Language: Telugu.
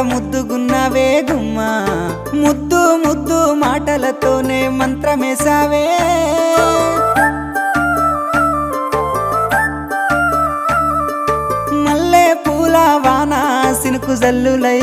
ముద్దుగున్నావే గుమ్మా ముద్దు ముద్దు మాటలతోనే మంత్రమేసావే మల్లె పూల వాన సినుకు జల్లులై